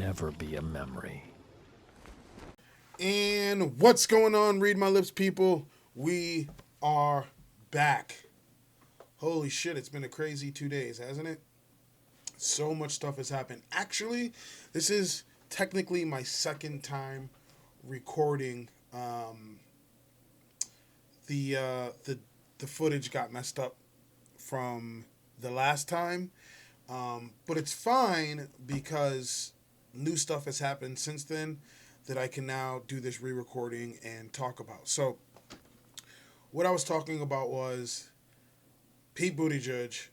never be a memory. And what's going on, Read My Lips people? We are back. Holy shit, it's been a crazy 2 days, hasn't it? So much stuff has happened. Actually, this is technically my second time recording. The footage got messed up from the last time, but it's fine because new stuff has happened since then that I can now do this re-recording and talk about. So, what I was talking about was Pete Buttigieg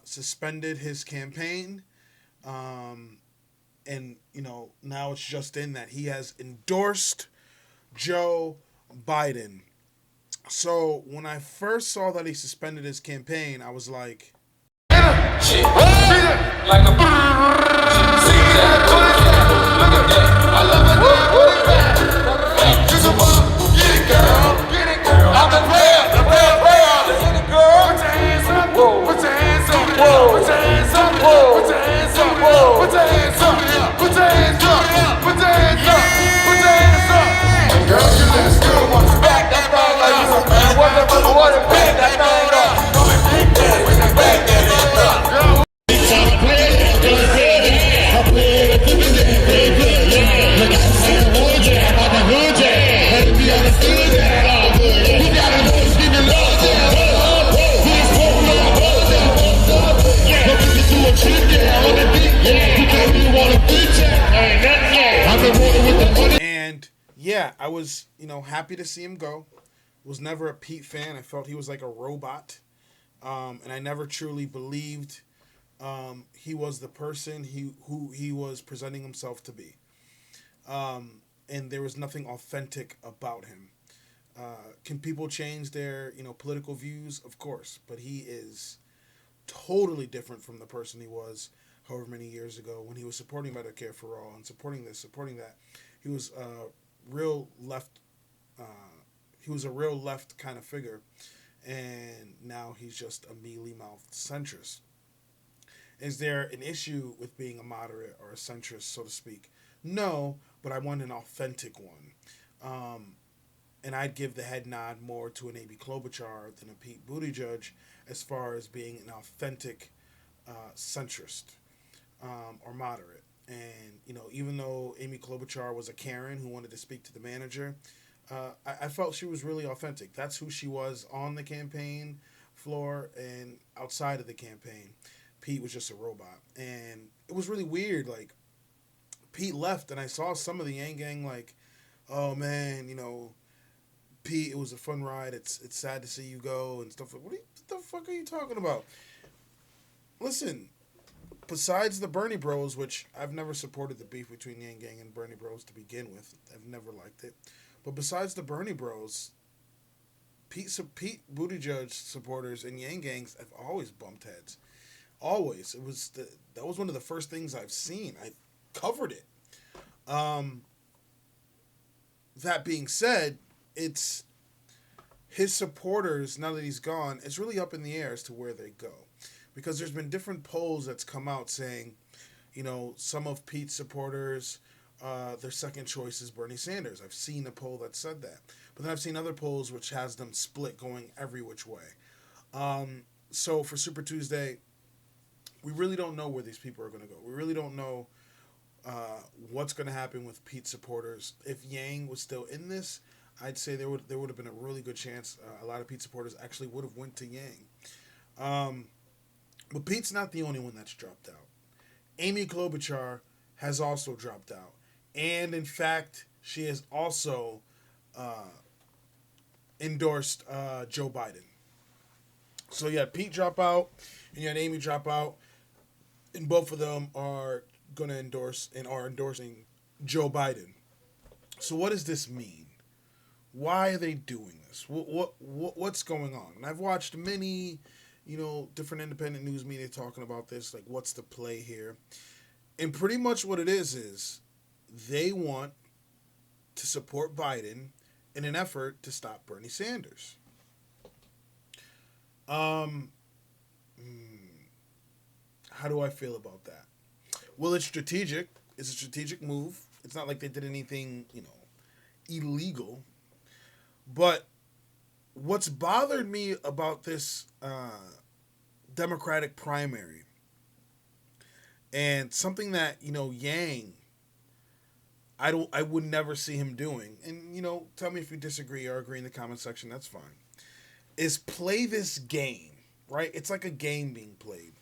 suspended his campaign, and now it's just in that he has endorsed Joe Biden. So when I first saw that he suspended his campaign, I was like, shit. Like a see that. Look at that. I love it. What is that? Just a mother. Get it, girl. Get it, girl. I'm the player. The player. Get it, girl. Put your hands up. Whoa. Put your hands up. Whoa. Put your hands up. Whoa. Put your hands up. Whoa. Put your hands up. Put your hands up. Put your hands up. Put your hands up. Girl, you let still want to back that thing like you some man. What the fuck? What the back that thing up? Come and big daddy with that back that thing up. Girl. And yeah, I was, happy to see him go. Was never a Pete fan. I felt he was like a robot. And I never truly believed he was the person who he was presenting himself to be. And there was nothing authentic about him. Can people change their, political views? Of course. But he is totally different from the person he was however many years ago when he was supporting Medicare for All and supporting this, supporting that. He was a real left kind of figure. And now he's just a mealy-mouthed centrist. Is there an issue with being a moderate or a centrist, so to speak? No, but I want an authentic one. And I'd give the head nod more to an Amy Klobuchar than a Pete Buttigieg as far as being an authentic centrist or moderate. And, even though Amy Klobuchar was a Karen who wanted to speak to the manager, I felt she was really authentic. That's who she was on the campaign floor and outside of the campaign. Pete was just a robot. And it was really weird. Like, Pete left, and I saw some of the Yang Gang like, oh, man, Pete, it was a fun ride. It's sad to see you go and stuff. What the fuck are you talking about? Listen, besides the Bernie Bros, which I've never supported the beef between Yang Gang and Bernie Bros to begin with. I've never liked it. But besides the Bernie Bros, Pete Buttigieg supporters and Yang Gangs have always bumped heads. Always. That was one of the first things I've seen. I covered it. That being said, it's his supporters, now that he's gone, it's really up in the air as to where they go. Because there's been different polls that's come out saying, some of Pete's supporters, their second choice is Bernie Sanders. I've seen a poll that said that. But then I've seen other polls which has them split going every which way. So for Super Tuesday, we really don't know where these people are going to go. We really don't know what's going to happen with Pete's supporters. If Yang was still in this, I'd say there would have been a really good chance a lot of Pete supporters actually would have went to Yang. But Pete's not the only one that's dropped out. Amy Klobuchar has also dropped out. And in fact, she has also endorsed Joe Biden. So you had Pete drop out and you had Amy drop out. And both of them are going to endorse and are endorsing Joe Biden. So what does this mean? Why are they doing this? What's going on? And I've watched many, different independent news media talking about this. Like, what's the play here? And pretty much what it is they want to support Biden in an effort to stop Bernie Sanders. How do I feel about that? Well, it's strategic. It's a strategic move. It's not like they did anything, illegal. But what's bothered me about this Democratic primary, and something that Yang, I would never see him doing, and tell me if you disagree or agree in the comment section. That's fine. Is play this game, right? It's like a game being played.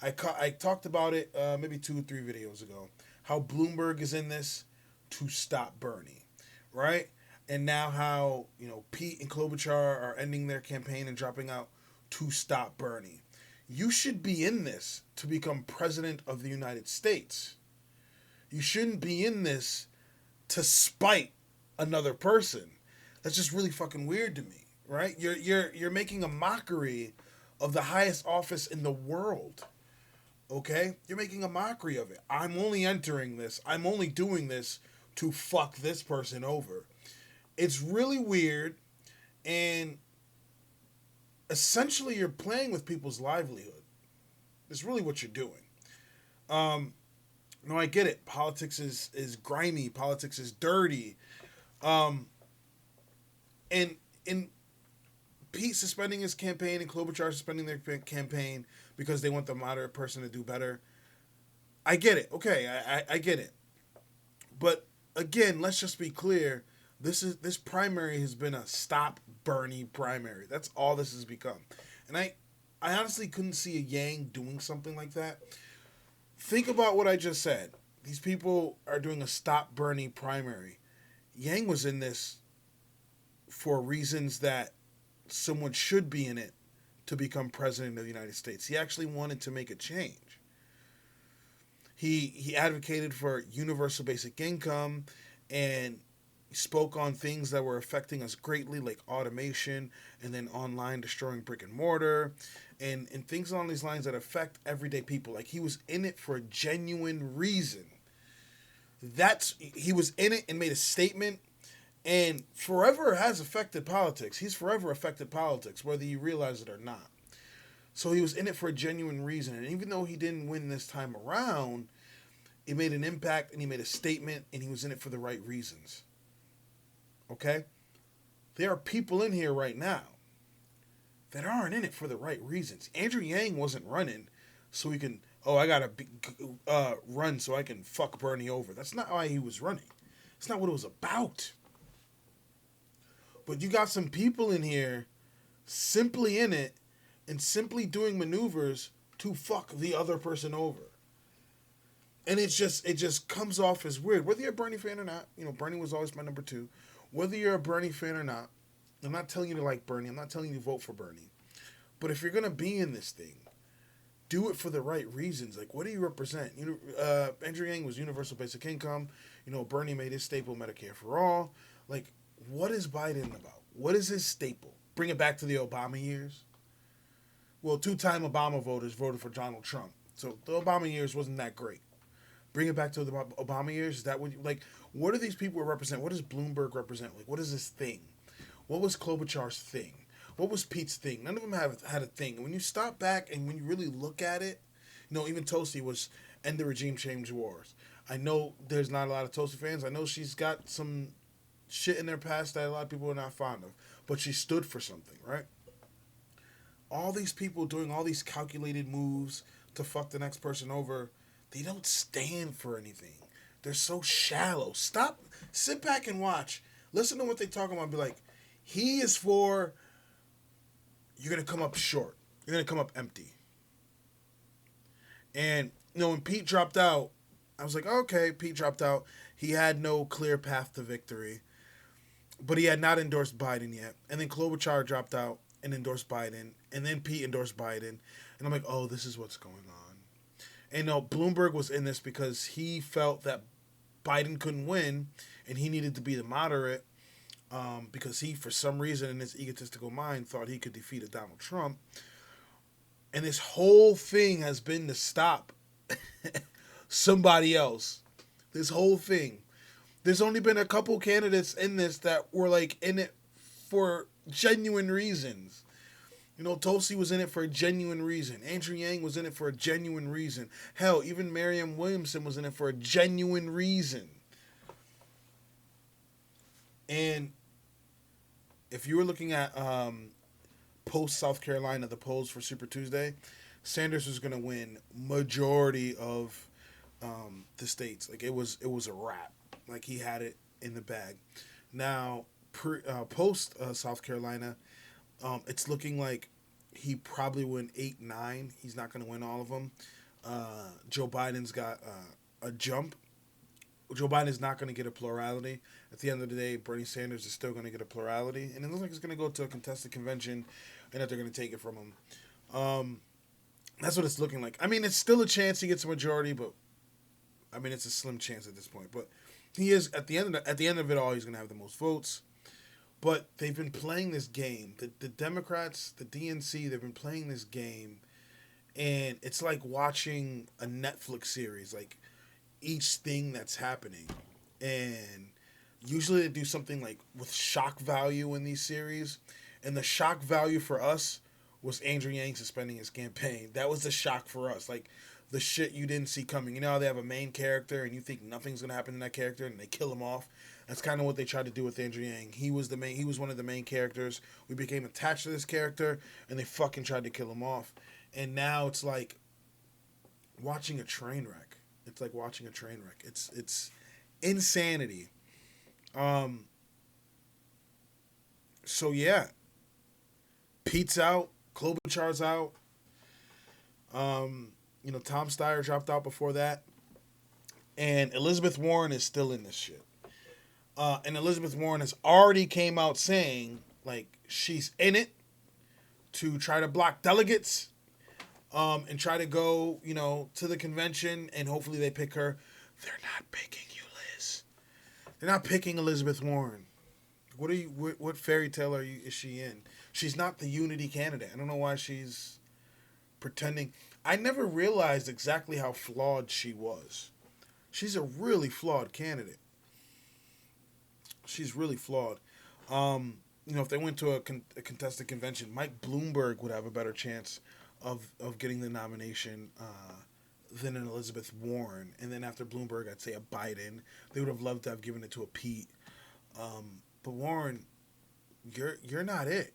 I talked about it maybe 2 or 3 videos ago. How Bloomberg is in this to stop Bernie, right? And now how Pete and Klobuchar are ending their campaign and dropping out to stop Bernie. You should be in this to become president of the United States. You shouldn't be in this to spite another person. That's just really fucking weird to me, right? You're making a mockery of the highest office in the world. Okay? You're making a mockery of it. I'm only entering this. I'm only doing this to fuck this person over. It's really weird, and essentially you're playing with people's livelihood. It's really what you're doing. No, I get it. Politics is grimy. Politics is dirty. And Pete suspending his campaign and Klobuchar suspending their campaign because they want the moderate person to do better. I get it. Okay, I get it. But again, let's just be clear. This primary has been a stop Bernie primary. That's all this has become. And I honestly couldn't see a Yang doing something like that. Think about what I just said. These people are doing a stop Bernie primary. Yang was in this for reasons that someone should be in it to become president of the United States. He actually wanted to make a change. He advocated for universal basic income, and spoke on things that were affecting us greatly, like automation, and then online destroying brick and mortar, and things along these lines that affect everyday people. Like, he was in it for a genuine reason. He was in it and made a statement, and forever has affected politics. He's forever affected politics, whether you realize it or not. So he was in it for a genuine reason, and even though he didn't win this time around, he made an impact, and he made a statement, and he was in it for the right reasons. Okay? There are people in here right now that aren't in it for the right reasons. Andrew Yang wasn't running so he can, I gotta run so I can fuck Bernie over. That's not why he was running. It's not what it was about. But you got some people in here simply in it and simply doing maneuvers to fuck the other person over. And it just comes off as weird. Whether you're a Bernie fan or not, Bernie was always my number 2. Whether you're a Bernie fan or not, I'm not telling you to like Bernie. I'm not telling you to vote for Bernie. But if you're going to be in this thing, do it for the right reasons. Like, what do you represent? Andrew Yang was universal basic income. Bernie made his staple Medicare for all. Like, what is Biden about? What is his staple? Bring it back to the Obama years? Well, 2-time Obama voters voted for Donald Trump. So the Obama years wasn't that great. Bring it back to the Obama years? Is that what what do these people represent? What does Bloomberg represent? Like, what is this thing? What was Klobuchar's thing? What was Pete's thing? None of them had a thing. And when you stop back and when you really look at it, even Toasty was end the regime change wars. I know there's not a lot of Toasty fans. I know she's got some shit in their past that a lot of people are not fond of. But she stood for something, right? All these people doing all these calculated moves to fuck the next person over, they don't stand for anything. They're so shallow. Sit back and watch. Listen to what they talk about and be like, he is for, you're going to come up short. You're going to come up empty. And, when Pete dropped out, I was like, okay, Pete dropped out. He had no clear path to victory. But he had not endorsed Biden yet. And then Klobuchar dropped out and endorsed Biden. And then Pete endorsed Biden. And I'm like, oh, this is what's going on. And Bloomberg was in this because he felt that Biden couldn't win and he needed to be the moderate because he, for some reason in his egotistical mind, thought he could defeat a Donald Trump. And this whole thing has been to stop somebody else. This whole thing. There's only been a couple candidates in this that were in it for genuine reasons. You know, Tulsi was in it for a genuine reason. Andrew Yang was in it for a genuine reason. Hell, even Marianne Williamson was in it for a genuine reason. And if you were looking at post South Carolina, the polls for Super Tuesday, Sanders was going to win majority of the states. Like it was a wrap. Like he had it in the bag. Now post South Carolina, it's looking like he probably win 8, 9. He's not going to win all of them. Joe Biden's got a jump. Joe Biden is not going to get a plurality. At the end of the day, Bernie Sanders is still going to get a plurality. And it looks like it's going to go to a contested convention and that they're going to take it from him. That's what it's looking like. I mean, it's still a chance he gets a majority, but I mean, it's a slim chance at this point. But he is, at the end of it all, he's going to have the most votes. But they've been playing this game. The Democrats, the DNC, they've been playing this game. And it's like watching a Netflix series. Like, each thing that's happening, and usually they do something like with shock value in these series, and the shock value for us was Andrew Yang suspending his campaign. That was the shock for us, like the shit you didn't see coming. You know how they have a main character and you think nothing's gonna happen to that character and they kill him off. That's kind of what they tried to do with Andrew Yang. He was one of the main characters. We became attached to this character and they fucking tried to kill him off. And now it's like watching a train wreck. It's like watching a train wreck. It's insanity. So yeah, Pete's out. Klobuchar's out. Tom Steyer dropped out before that, and Elizabeth Warren is still in this shit. And Elizabeth Warren has already came out saying like she's in it to try to block delegates. And try to go, to the convention, and hopefully they pick her. They're not picking you, Liz. They're not picking Elizabeth Warren. What fairy tale is she in? She's not the unity candidate. I don't know why she's pretending. I never realized exactly how flawed she was. She's a really flawed candidate. She's really flawed. If they went to a contested convention, Mike Bloomberg would have a better chance of getting the nomination than an Elizabeth Warren. And then after Bloomberg, I'd say a Biden. They would have loved to have given it to a Pete. But Warren, you're not it.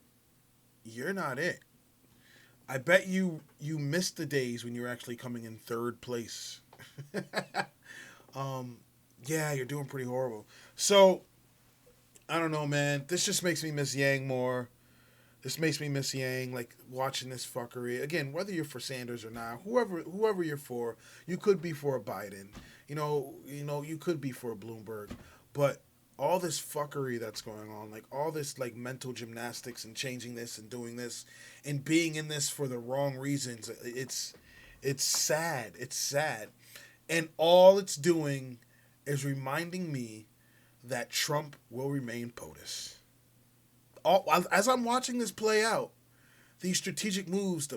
You're not it. I bet you missed the days when you were actually coming in third place. Yeah, you're doing pretty horrible. So, I don't know, man. This just makes me miss Yang more. This makes me miss Yang, like, watching this fuckery. Again, whether you're for Sanders or not, whoever you're for, you could be for a Biden. You could be for a Bloomberg. But all this fuckery that's going on, like, all this, like, mental gymnastics and changing this and doing this and being in this for the wrong reasons, it's sad. It's sad. And all it's doing is reminding me that Trump will remain POTUS. As I'm watching this play out, these strategic moves,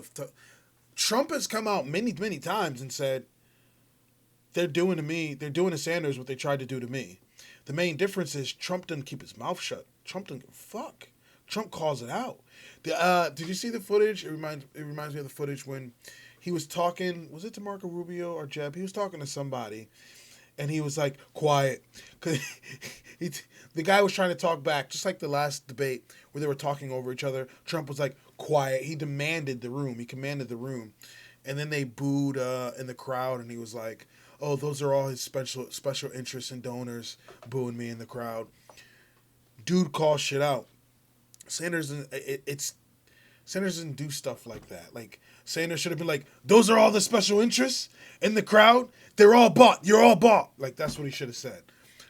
Trump has come out many, many times and said, they're doing to Sanders what they tried to do to me. The main difference is Trump doesn't keep his mouth shut. Trump doesn't give a fuck. Trump calls it out. Did you see the footage? It reminds me of the footage when he was talking, was it to Marco Rubio or Jeb? He was talking to somebody. And he was like, quiet. Because the guy was trying to talk back, just like the last debate where they were talking over each other. Trump was like, quiet. He demanded the room. He commanded the room. And then they booed in the crowd, and he was like, oh, those are all his special interests and donors booing me in the crowd. Dude calls shit out. Sanders doesn't do stuff like that. Like, Sanders should have been like, those are all the special interests in the crowd. They're all bought. You're all bought. Like, that's what he should have said.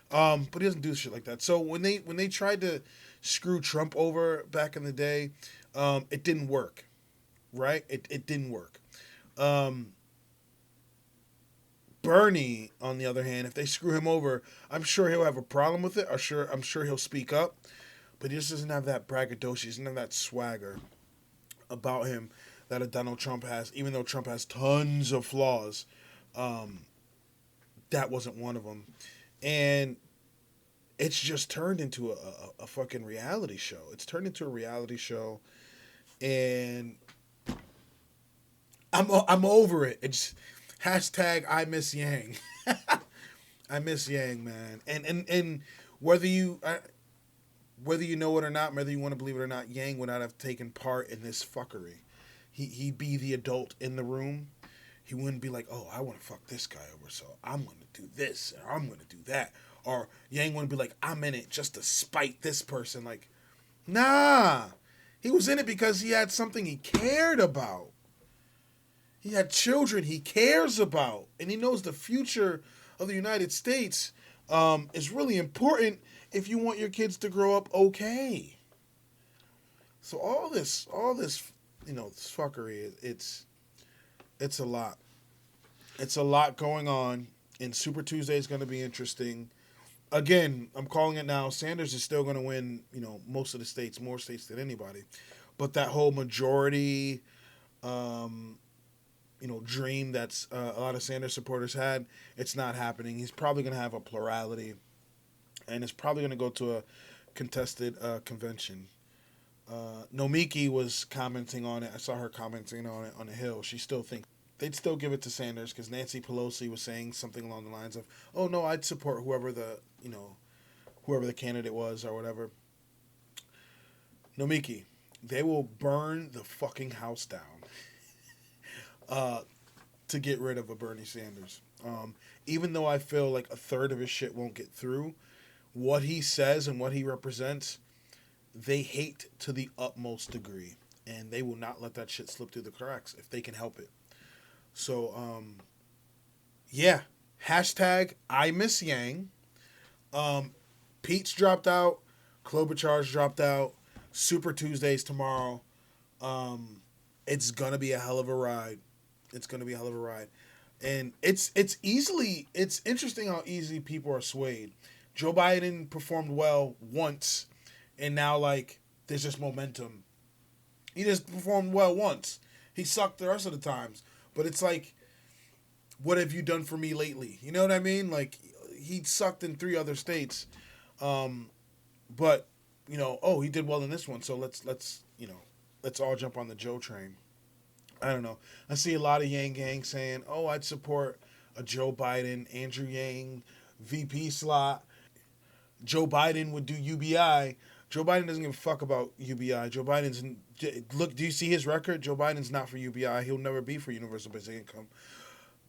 But he doesn't do shit like that. So when they tried to screw Trump over back in the day, it didn't work. Right? It didn't work. Bernie, on the other hand, if they screw him over, I'm sure he'll have a problem with it. I'm sure he'll speak up. But he just doesn't have that braggadocio. He doesn't have that swagger about him that a Donald Trump has, even though Trump has tons of flaws. That wasn't one of them. And it's just turned into a fucking reality show. It's turned into a reality show. and I'm over it. It's hashtag I miss Yang. I miss Yang, man. And whether you know it or not, whether you want to believe it or not, Yang would not have taken part in this fuckery. He'd be the adult in the room. He wouldn't be like, oh, I want to fuck this guy over, so I'm going to do this, or I'm going to do that. Or Yang wouldn't be like, I'm in it just to spite this person. Like, nah. He was in it because he had something he cared about. He had children he cares about. And he knows the future of the United States is really important if you want your kids to grow up okay. So all this, this fuckery, it's a lot. It's a lot going on, and Super Tuesday is going to be interesting. Again, I'm calling it now. Sanders is still going to win, most of the states, more states than anybody. But that whole majority, dream that's a lot of Sanders supporters had, it's not happening. He's probably going to have a plurality, and it's probably going to go to a contested convention. Nomiki was commenting on it. I saw her commenting on it on the Hill. She still thinks they'd still give it to Sanders because Nancy Pelosi was saying something along the lines of, "Oh no, I'd support whoever the candidate was or whatever." Nomiki, they will burn the fucking house down to get rid of a Bernie Sanders. Even though I feel like a third of his shit won't get through, what he says and what he represents, they hate to the utmost degree, and they will not let that shit slip through the cracks if they can help it. So, yeah, hashtag I miss Yang. Pete's dropped out, Klobuchar's dropped out, Super Tuesday's tomorrow. It's gonna be a hell of a ride. And it's interesting how easily people are swayed. Joe Biden performed well once, and now, there's just momentum. He just performed well once. He sucked the rest of the times. But it's like, what have you done for me lately? You know what I mean? He sucked in 3 other states. But, he did well in this one, so let's all jump on the Joe train. I don't know. I see a lot of Yang Gang saying, oh, I'd support a Joe Biden, Andrew Yang, VP slot. Joe Biden would do UBI. Joe Biden doesn't give a fuck about UBI. Joe Biden's... Look, do you see his record? Joe Biden's not for UBI. He'll never be for universal basic income.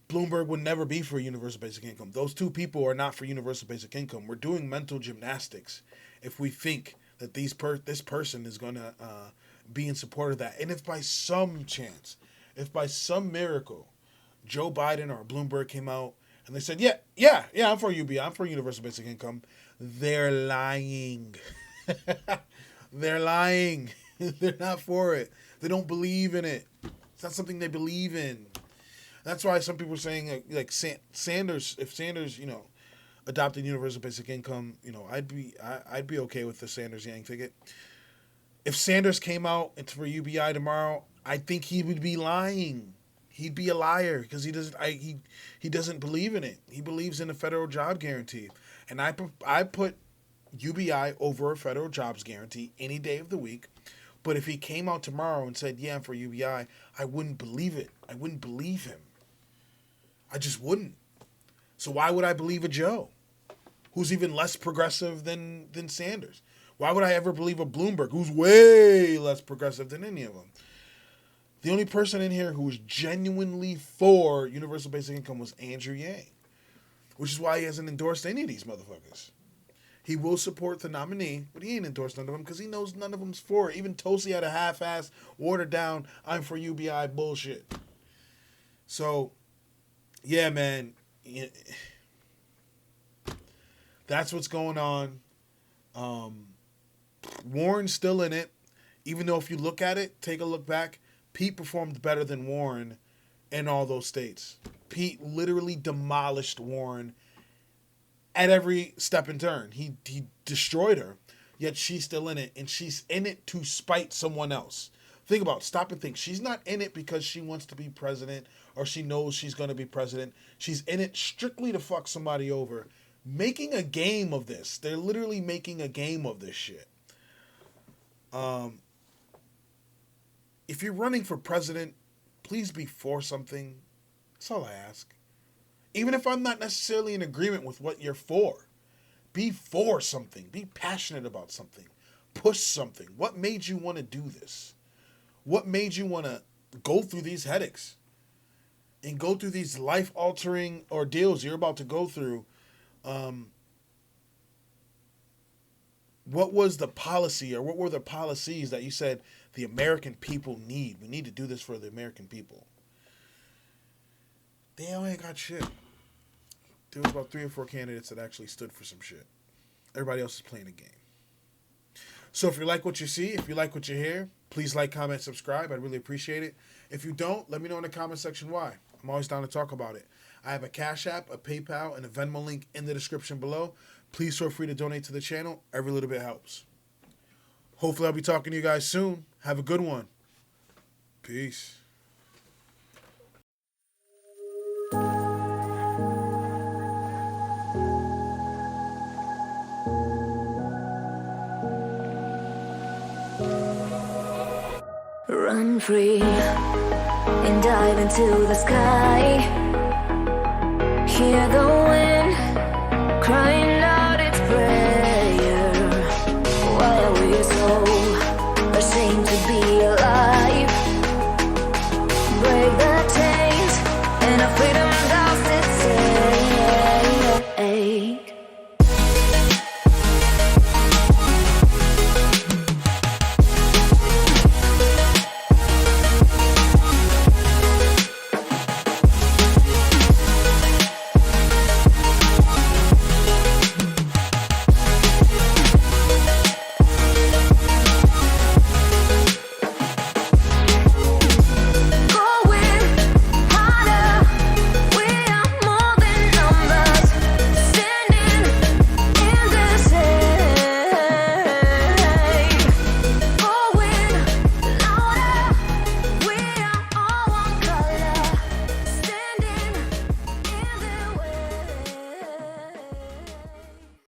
Bloomberg would never be for universal basic income. Those two people are not for universal basic income. We're doing mental gymnastics if we think that this person is going to be in support of that. And if by some chance, if by some miracle, Joe Biden or Bloomberg came out and they said, yeah, I'm for UBI, I'm for universal basic income, they're lying. They're lying. They're not for it. They don't believe in it. It's not something they believe in. That's why some people are saying Sanders, if Sanders, adopted universal basic income, I'd be okay with the Sanders Yang ticket. If Sanders came out for UBI tomorrow, I think he would be lying. He'd be a liar because he doesn't believe in it. He believes in a federal job guarantee, and I put UBI over a federal jobs guarantee any day of the week. But if he came out tomorrow and said, yeah, I'm for UBI, I wouldn't believe it. I wouldn't believe him. I just wouldn't. So why would I believe a Joe who's even less progressive than Sanders? Why would I ever believe a Bloomberg who's way less progressive than any of them? The only person in here who was genuinely for universal basic income was Andrew Yang, which is why he hasn't endorsed any of these motherfuckers. He will support the nominee, but he ain't endorsed none of them because he knows none of them's for it. Even Tosi had a half-assed, watered-down, I'm for UBI bullshit. So, yeah, man. That's what's going on. Warren's still in it. Even though if you look at it, take a look back, Pete performed better than Warren in all those states. Pete literally demolished Warren at every step and turn. He destroyed her, yet she's still in it, and she's in it to spite someone else. Think about it. Stop and think. She's not in it because she wants to be president or she knows she's going to be president. She's in it strictly to fuck somebody over. Making a game of this. They're literally making a game of this shit. if you're running for president, please be for something. That's all I ask. Even if I'm not necessarily in agreement with what you're be for something. Be passionate about something. Push something. What made you want to do this? What made you want to go through these headaches and go through these life-altering ordeals you're about to go through? What was the policy, or what were the policies that you said the American people need? We need to do this for the American people. They all ain't got shit. There was about 3 or 4 candidates that actually stood for some shit. Everybody else is playing a game. So if you like what you see, if you like what you hear, please like, comment, subscribe. I'd really appreciate it. If you don't, let me know in the comment section why. I'm always down to talk about it. I have a Cash App, a PayPal, and a Venmo link in the description below. Please feel free to donate to the channel. Every little bit helps. Hopefully I'll be talking to you guys soon. Have a good one. Peace. Run free and dive into the sky. Hear the wind crying